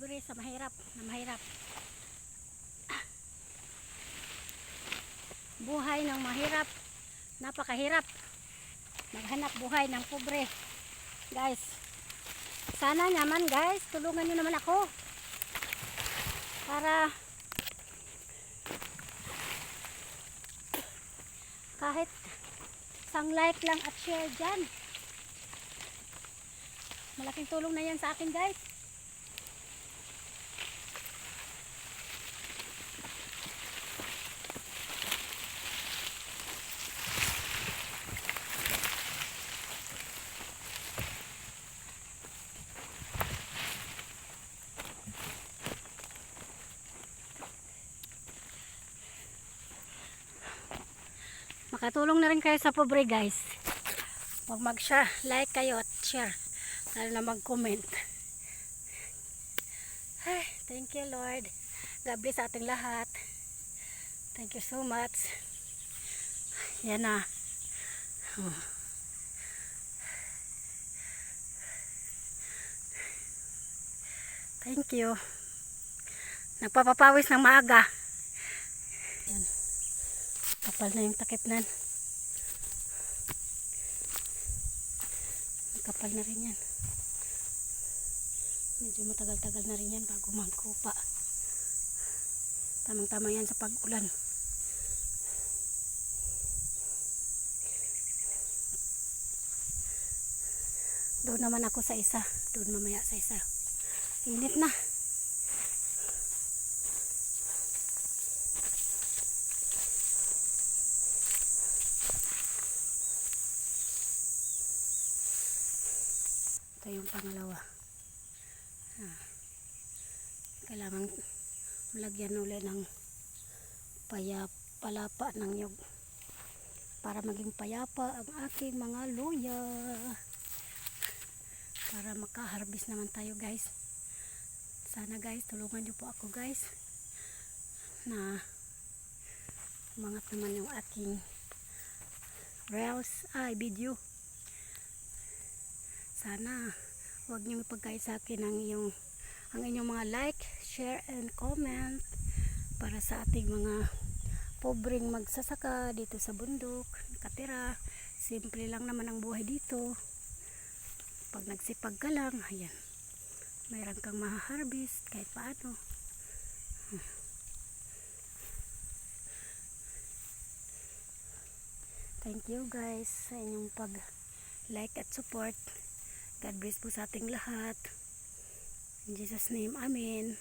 pobre sa mahirap na mahirap. Buhay ng mahirap, napakahirap maghanap buhay ng pobre, guys. Sana naman, guys, tulungan nyo naman ako para kahit isang like lang at share dyan, malaking tulong na yan sa akin, guys. Makatulong na rin kayo sa pobre, guys. Huwag mag-share, like kayo at share, lalo na mag-comment. Ay, thank you, Lord. God bless sa ating lahat. Thank you so much. Yan na. Thank you. Nagpapapawis ng maaga. Yan. Kapal na yung takip nan. Kapal na rin yan. Medyo matagal-tagal na rin yan bago magkupa. Tamang-tama yan sa pag-ulan. Doon naman ako sa isa. Doon mamaya sa isa. Init na. Ito yung pangalawa. Kailangan lagyan ulit ng palapa ng nyug para maging payapa ang aking mga luya, para makaharvest naman tayo, guys. Sana, guys, tulungan niyo po ako, guys, na umangat naman yung aking reels video. Sana huwag niyo ipagkait sa akin ang inyong mga like, share, and comment para sa ating mga pobreng magsasaka dito sa bundok, nakatira. Simple lang naman ang buhay dito. Pag nagsipag ka lang, ayan, mayroon kang maha-harvest kahit paano. Thank you, guys, sa inyong pag-like at support. God bless po sa ating lahat. In Jesus' name, Amen.